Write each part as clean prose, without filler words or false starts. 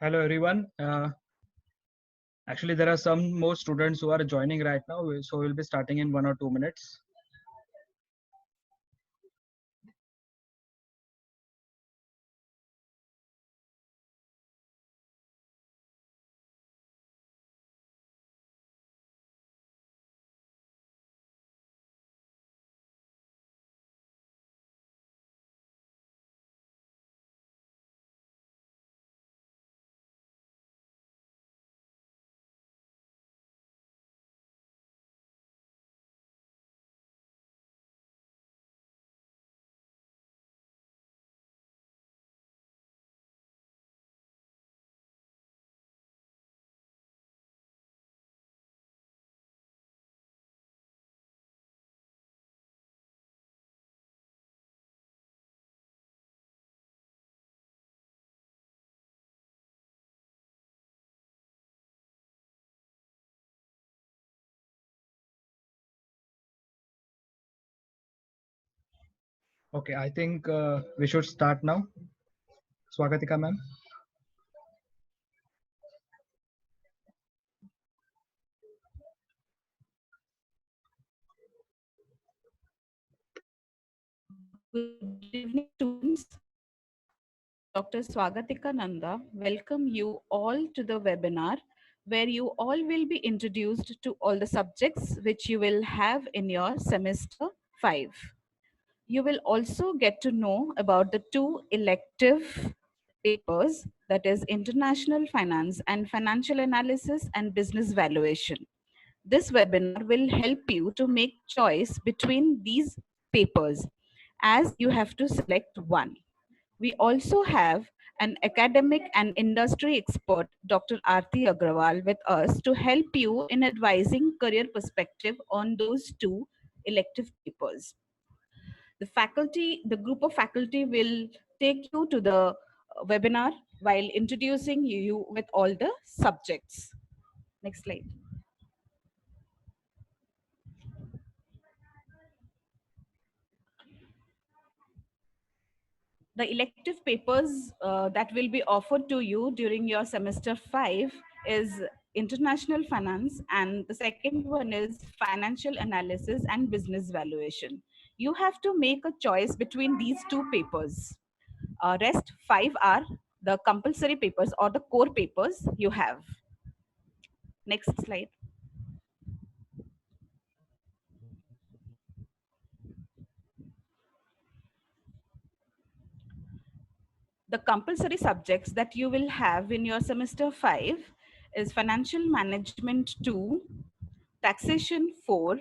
Hello everyone. Actually, there are some more students who are joining right now, so we'll be starting in 1 or 2 minutes. Okay, I think we should start now. Swagatika ma'am. Good evening, students. Dr. Swagatika Nanda welcome you all to the webinar where you all will be introduced to all the subjects which you will have in your semester 5. You will also get to know about the two elective papers, that is International Finance and Financial Analysis and Business Valuation. This webinar will help you to make choice between these papers as you have to select one. We also have an academic and industry expert, Dr. Aarti Agrawal, with us to help you in advising career perspective on those two elective papers. The group of faculty will take you to the webinar while introducing you with all the subjects. Next slide. The elective papers that will be offered to you during your semester 5 is international finance, and the second one is financial analysis and business valuation. You have to make a choice between these two papers. Rest 5 are the compulsory papers or the core papers you have. Next slide. The compulsory subjects that you will have in your semester 5 is financial management 2, taxation 4,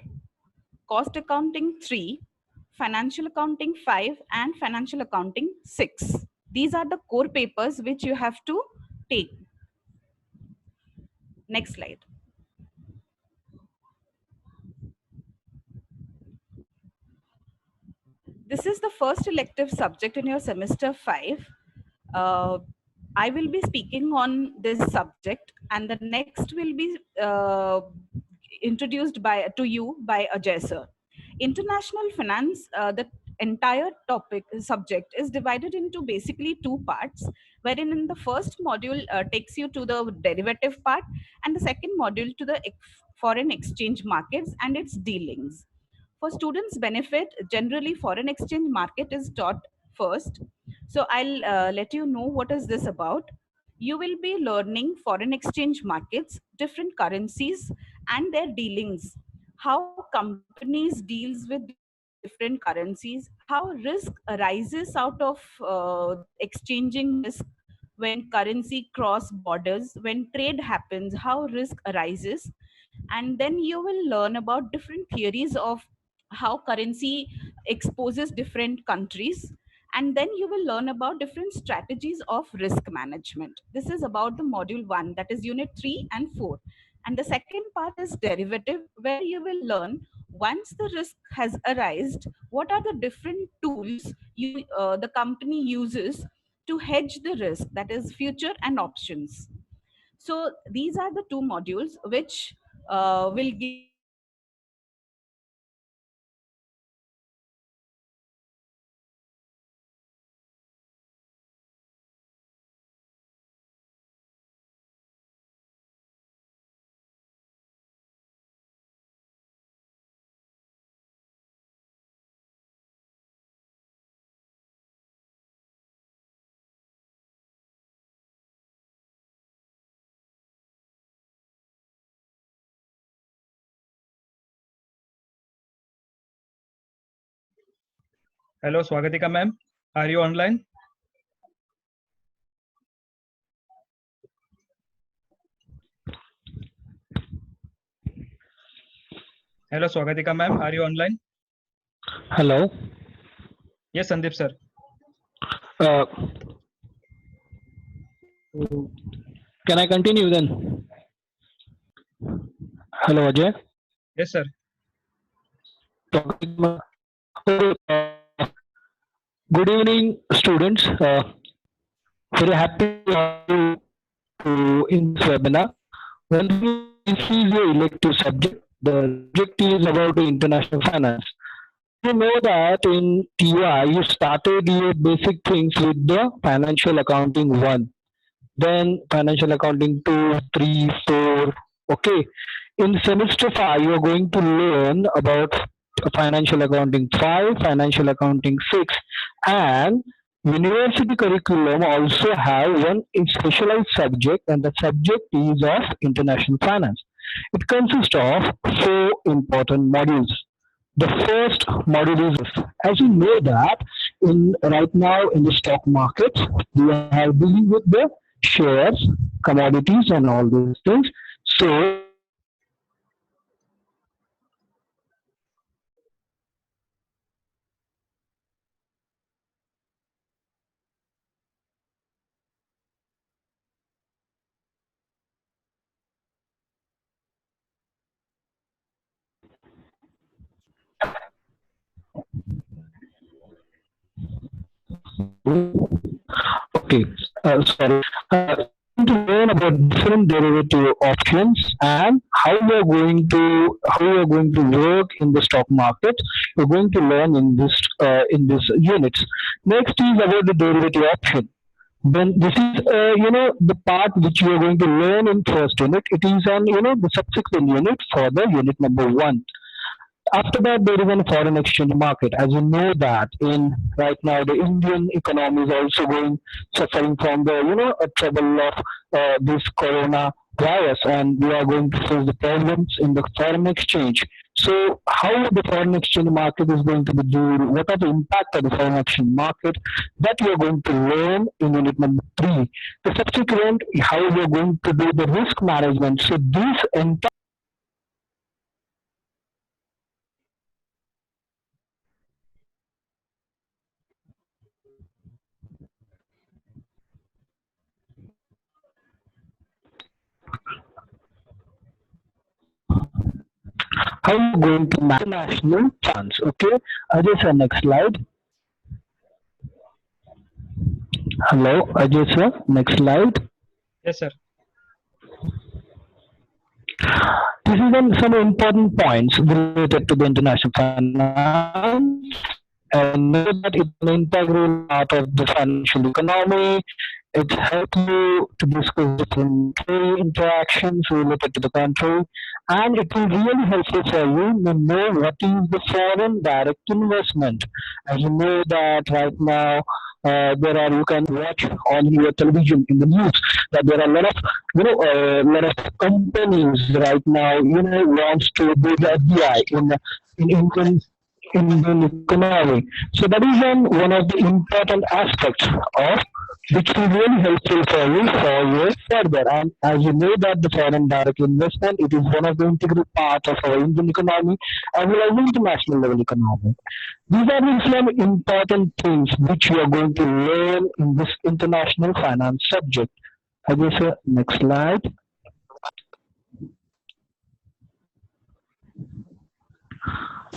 cost accounting 3, financial accounting 5, and financial accounting 6. These are the core papers which you have to take. Next slide. This is the first elective subject in your semester 5. Uh, I will be speaking on this subject, and the next will be introduced to you by Ajay sir. International finance, the entire topic subject is divided into basically two parts, wherein in the first module takes you to the derivative part, and the second module to the foreign exchange markets and its dealings. For students' benefit, generally foreign exchange market is taught first. So I'll let you know what is this about. You will be learning foreign exchange markets, different currencies, and their dealings. How companies deals with different currencies, how risk arises out of exchanging risk when currency cross borders, when trade happens, how risk arises, and then you will learn about different theories of how currency exposes different countries, and then you will learn about different strategies of risk management. This is about the module 1, that is unit 3 and 4. And the second part is derivative, where you will learn once the risk has arisen, what are the different tools the company uses to hedge the risk, that is future and options. So these are the two modules which will give you a basic understanding of foreign exchange markets and derivative. Next slide. Hello, Swagatika ma'am. Are you online? Hello, Swagatika ma'am. Are you online? Hello. Yes, Sandeep sir. Uh, can I continue then? Hello, Ajay. Yes, sir. Okay, good evening, students. Very happy to have you in this webinar. Well, this is your elective subject. The subject is about the international finance. You know that in TI you started your basic things with the financial accounting 1, then financial accounting 2, 3, 4. Okay. In semester 5, you are going to learn about financial accounting 5, financial accounting 6, and university curriculum also have one specialized subject, and the subject is of international finance. It consists of four important modules. The first module is, as you know that in right now in the stock market, we are dealing with the shares, commodities, and all these things. So okay, sorry. To learn about different derivative options and how you are going to work in the stock market. You're going to learn in this units. Next is about the derivative option. Then this is the part which you are going to learn in first unit. It is on the subsequent unit for the unit number 1. After that, there is a foreign exchange market. As you know that in right now the Indian economy is also going suffering from the trouble of this corona virus, and we are going to face the problems in the foreign exchange. So, how the foreign exchange market is going to be doing? What are the impact of the foreign exchange market? That we are going to learn in unit number 3. The subsequent, how we are going to do the risk management. So, this entire how you going to manage national funds. Okay, Ajay sir, next slide. Hello, Ajay sir, next slide. Yes, sir. This is some important points related to the international finance. And know that it's an integral part of the financial economy. It helps you to discuss different trade interactions related to the country, and it will really helpful for you to know what is the foreign direct investment. As you know that right now there are you can watch on your television in the news that there are a lot of lot of companies right now wants to do the FDI in Indian economy. So that is one of the important aspects of which will really helpful for you for your further. And as you know that the foreign direct investment, it is one of the integral part of our Indian economy as well as the international level economy. These are the some important things which you are going to learn in this international finance subject. I guess next slide.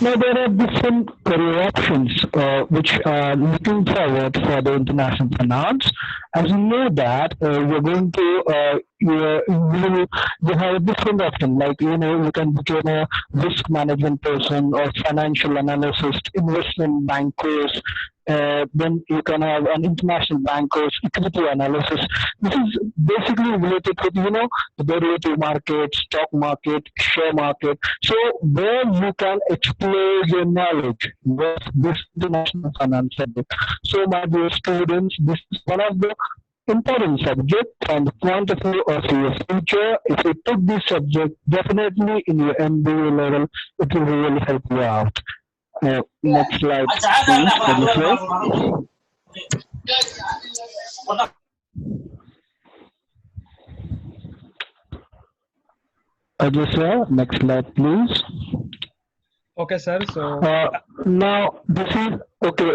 Now there are different career options which are looking forward for the international finance. As you know that you're going to you have a different option like you can become a risk management person or financial analyst, investment bankers. Then you can have an international bankers, equity analysis. This is basically related with the derivative market, stock market, share market. So where you can explore your knowledge with this international finance subject. So my dear students, this is one of the important subject from the point of view of your future. If you took this subject, definitely in your MBA level, it will really help you out. Next slide, please, Ajay sir. Ajay sir, next slide, please. Okay, sir. So Now this is okay.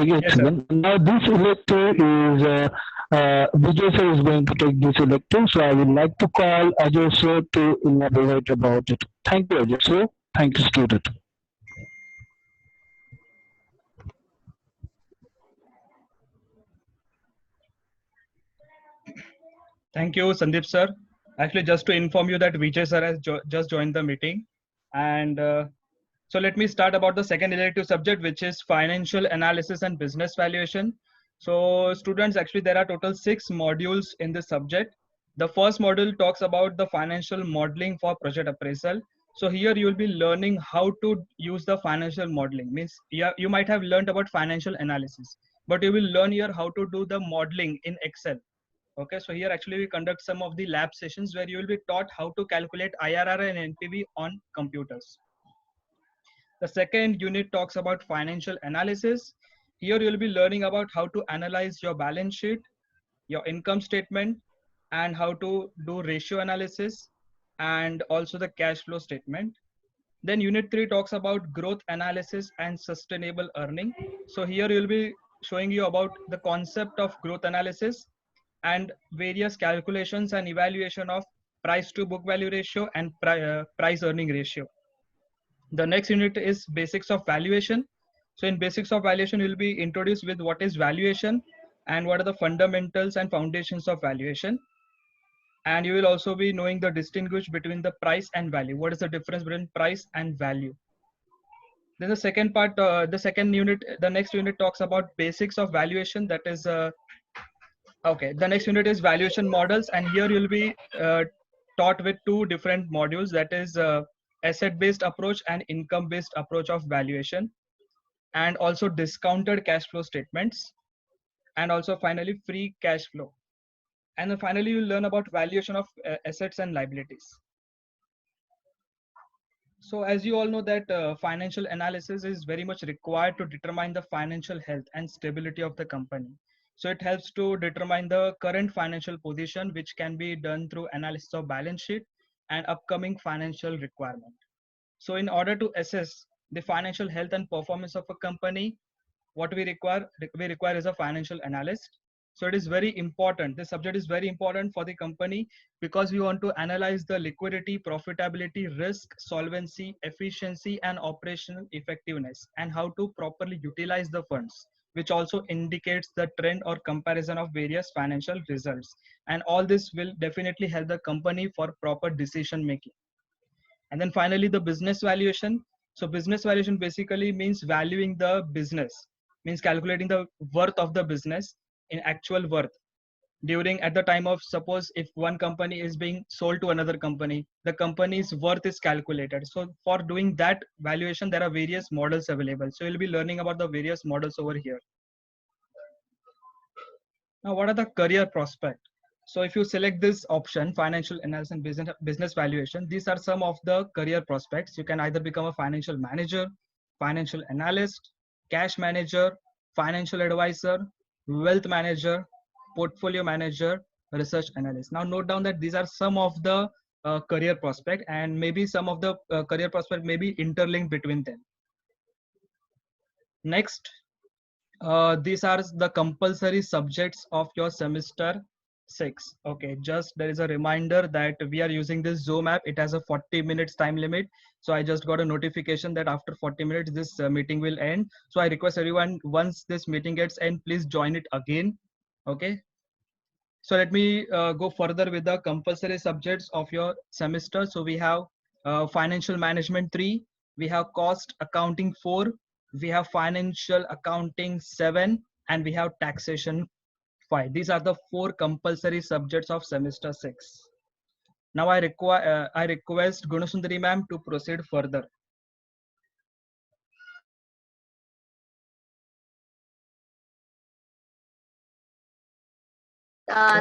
yes, sir. Excellent. Now this elective is Vijay sir is going to take this elective, so I would like to call Ajay sir to elaborate about it. Thank you, Ajay sir. Thank you, student. Thank you, Sandeep sir. Actually, just to inform you that Vijay sir has just joined the meeting, and so let me start about the second elective subject, which is financial analysis and business valuation. So students, actually there are total 6 modules in this subject. The first module talks about the financial modeling for project appraisal. So here you will be learning how to use the financial modeling. Means you might have learned about financial analysis, but you will learn here how to do the modeling in Excel. Okay, so here actually we conduct some of the lab sessions where you will be taught how to calculate IRR and NPV on computers. The second unit talks about financial analysis. Here you'll be learning about how to analyze your balance sheet, your income statement, and how to do ratio analysis and also the cash flow statement. Then unit 3 talks about growth analysis and sustainable earning. So here you'll be showing you about the concept of growth analysis and various calculations and evaluation of price to book value ratio and price earning ratio. The next unit is basics of valuation. So in basics of valuation, you'll be introduced with what is valuation and what are the fundamentals and foundations of valuation. And you will also be knowing the distinguish between the price and value. What is the difference between price and value? Then the second part, the next unit talks about basics of valuation. That is, okay, the next unit is valuation models. And here you'll be taught with 2 different modules. That is asset-based approach and income-based approach of valuation, and also discounted cash flow statements, and also finally free cash flow. And then finally you'll learn about valuation of assets and liabilities. So as you all know that financial analysis is very much required to determine the financial health and stability of the company. So it helps to determine the current financial position, which can be done through analysis of balance sheet and upcoming financial requirement. So in order to assess the financial health and performance of a company, what we require is a financial analyst. So it is very important. This subject is very important for the company because we want to analyze the liquidity, profitability, risk, solvency, efficiency, and operational effectiveness, and how to properly utilize the funds, which also indicates the trend or comparison of various financial results. And all this will definitely help the company for proper decision making. And then finally, the business valuation. So business valuation basically means valuing the business, means calculating the worth of the business in actual worth during at the time of, suppose if one company is being sold to another company, the company's worth is calculated. So for doing that valuation, there are various models available. So you'll be learning about the various models over here. Now, what are the career prospects? So if you select this option, financial analysis and business valuation, these are some of the career prospects. You can either become a financial manager, financial analyst, cash manager, financial advisor, wealth manager, portfolio manager, research analyst. Now note down that these are some of the career prospect, and maybe some of the career prospect may be interlinked between them. Next, these are the compulsory subjects of your semester 6. Okay, just there is a reminder that we are using this Zoom app. It has a 40 minutes time limit. So I just got a notification that after 40 minutes, this meeting will end. So I request everyone, once this meeting gets end, please join it again. Okay. So let me go further with the compulsory subjects of your semester. So we have financial management 3, we have cost accounting 4, we have financial accounting 7, and we have taxation 5. These are the 4 compulsory subjects of semester 6. Now I request Gunasundari ma'am to proceed further.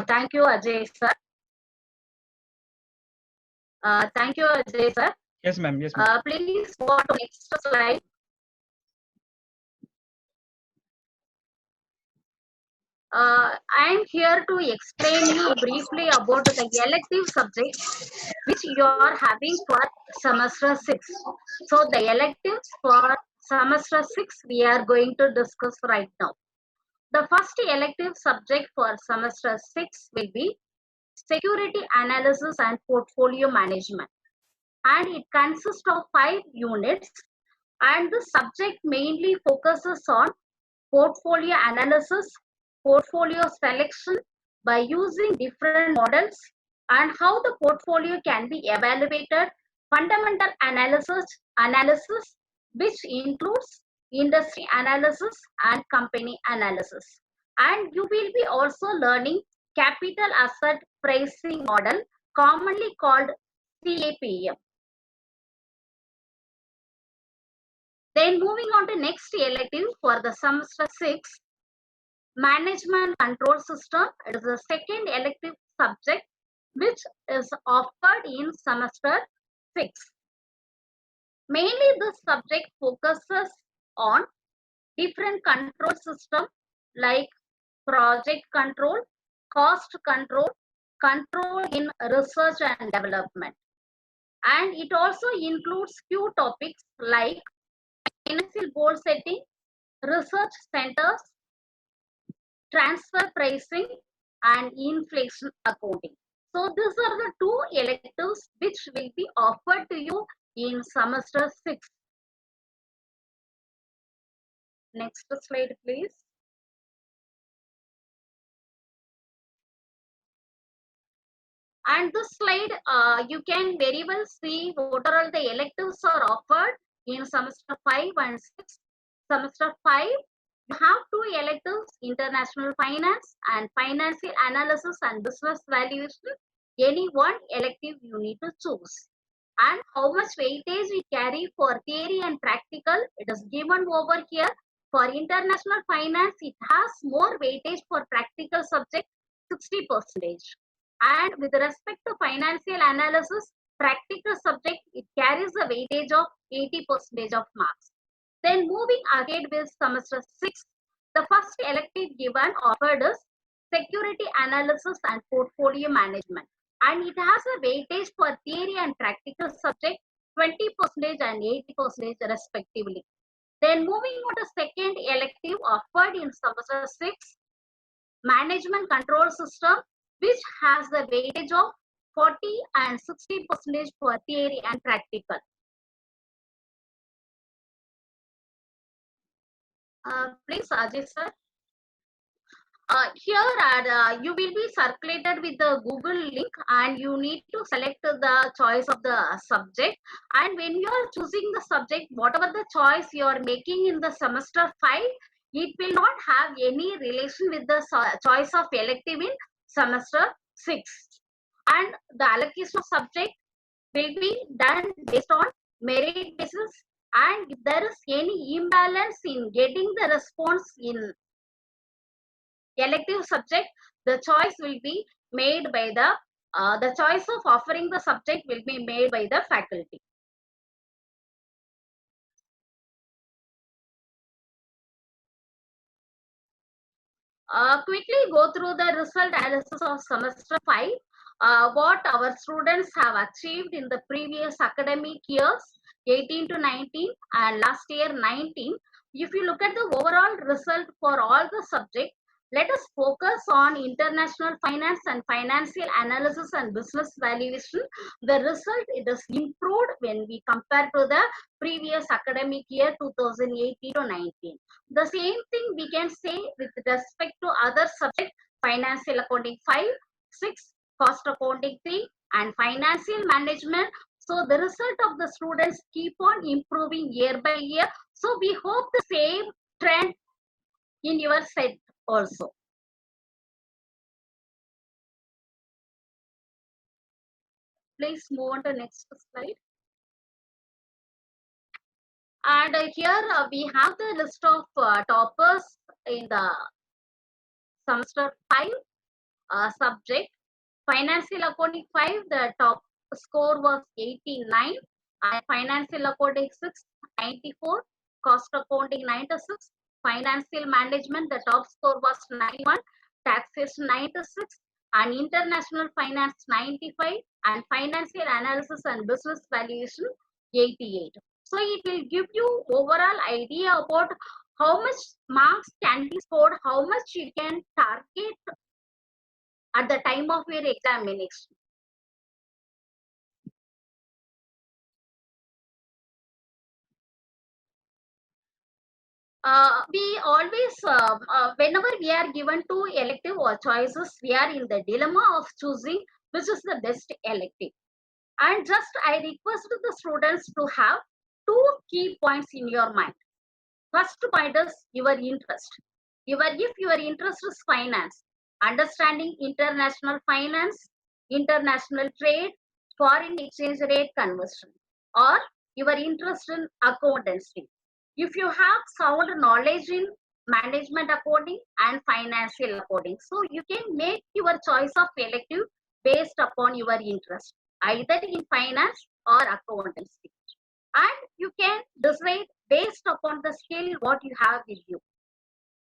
Thank you, Ajay sir. Thank you, Ajay sir. Yes, ma'am. Yes, ma'am. Please go on to next slide. I am here to explain you briefly about the elective subjects which you are having for semester 6. So the electives for semester 6 we are going to discuss right now. The first elective subject for semester 6 will be security analysis and portfolio management, and it consists of 5 units, and the subject mainly focuses on portfolio analysis, portfolio selection by using different models, and how the portfolio can be evaluated, fundamental analysis which includes industry analysis and company analysis. And you will be also learning capital asset pricing model, commonly called CAPM. Then moving on to next elective for the semester 6, management control system. It is the second elective subject which is offered in semester 6. Mainly this subject focuses on different control system like project control, cost control, control in research and development. And it also includes few topics like financial goal setting, research centers, transfer pricing, and inflation accounting. So these are the 2 electives which will be offered to you in semester 6. Next slide, please. And this slide, you can very well see what are all the electives are offered in semester 5 and 6. Semester 5, you have 2 electives, international finance and financial analysis and business valuation. Any one elective you need to choose. And how much weightage we carry for theory and practical, it is given over here. For international finance, it has more weightage for practical subject, 60%. And with respect to financial analysis, practical subject, it carries a weightage of 80% of marks. Then moving ahead with semester 6, the first elective given offered is security analysis and portfolio management. And it has a weightage for theory and practical subject, 20% and 80% respectively. Then moving on to second elective offered in semester 6, management control system, which has a weightage of 40 and 60% for theory and practical. Please, Ajay sir. Here you will be circulated with the Google link, and you need to select the choice of the subject. And when you are choosing the subject, whatever the choice you are making in the semester 5, it will not have any relation with the choice of elective in semester 6. And the allocation of subject will be done based on merit basis, and if there is any imbalance in getting the response in elective subject, the choice will be made by the choice of offering the subject will be made by the faculty. Quickly go through the result analysis of semester 5. What our students have achieved in the previous academic years, 18 to 19 and last year 19. If you look at the overall result for all the subjects, let us focus on international finance and financial analysis and business valuation. The result, it is improved when we compare to the previous academic year 2018 to 19. The same thing we can say with respect to other subjects, financial accounting 5, 6, cost accounting 3, and financial management. So the result of the students keep on improving year by year. So we hope the same trend in your set also. Please move on to next slide. And here we have the list of toppers in the semester 5 subject. Financial accounting 5, the top score was 89, and financial accounting 6, 94, cost accounting 96, financial management, the top score was 91, taxation 96, and international finance 95, and financial analysis and business valuation 88. So it will give you overall idea about how much marks can be scored, how much you can target at the time of your examination. We always, whenever we are given two elective or choices, we are in the dilemma of choosing which is the best elective. And just I request the students to have two key points in your mind. First point is your interest. If your interest is finance, understanding international finance, international trade, foreign exchange rate conversion, or your interest in accountancy. If you have sound knowledge in management accounting and financial accounting, so you can make your choice of elective based upon your interest, either in finance or accountancy. And you can decide based upon the skill what you have with you.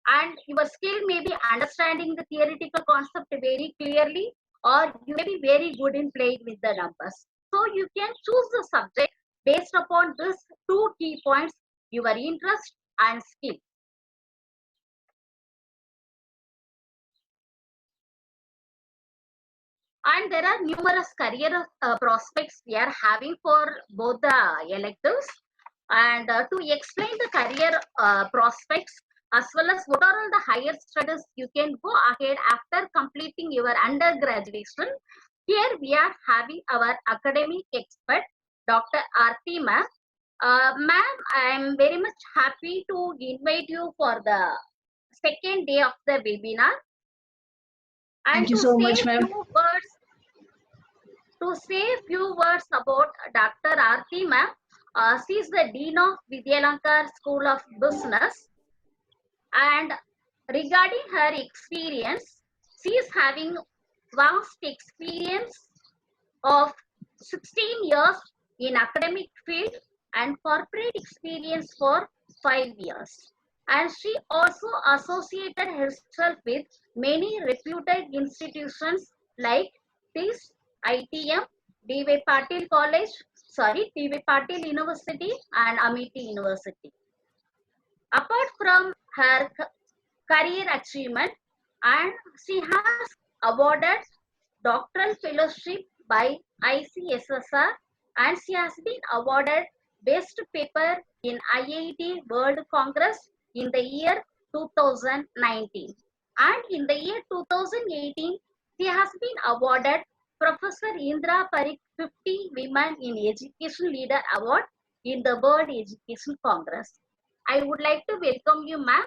And your skill may be understanding the theoretical concept very clearly, or you may be very good in playing with the numbers. So you can choose the subject based upon these two key points, your interest and skill. And there are numerous career prospects we are having for both the electives. And to explain the career prospects, as well as what are all the higher studies you can go ahead after completing your undergraduation, here we are having our academic expert, Dr. Aarti ma'am. Ma'am, I am very much happy to invite you for the second day of the webinar. And Thank you so much, ma'am. To say a few words about Dr. Aarti ma'am, she is the Dean of Vidyalankar School of Business. And regarding her experience, she is having vast experience of 16 years in academic field and corporate experience for 5 years. And she also associated herself with many reputed institutions like this ITM, D.V. Patil College, D.V. Patil University and Amity University. Apart from her career achievement, and she has awarded doctoral fellowship by ICSSR, and she has been awarded best paper in IIT World Congress in the year 2019. And in the year 2018, she has been awarded Professor Indra Parikh 50 Women in Education Leader Award in the World Education Congress. I would like to welcome you, ma'am.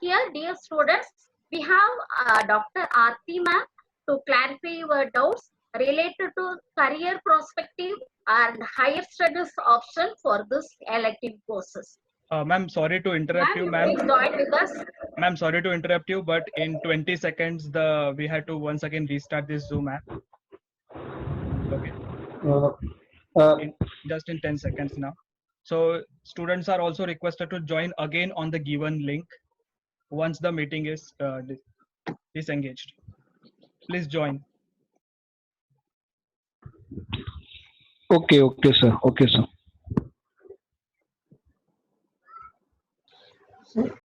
Here, dear students, we have Dr. Aarti ma'am to clarify your doubts related to career perspective and higher studies option for this elective courses. Ma'am, sorry to interrupt you, ma'am. Please join with us. Ma'am, sorry to interrupt you, but in 20 seconds, we had to once again restart this Zoom app. Okay. Just in 10 seconds now. So students are also requested to join again on the given link once the meeting is disengaged. Please join. Okay, sir. Sir,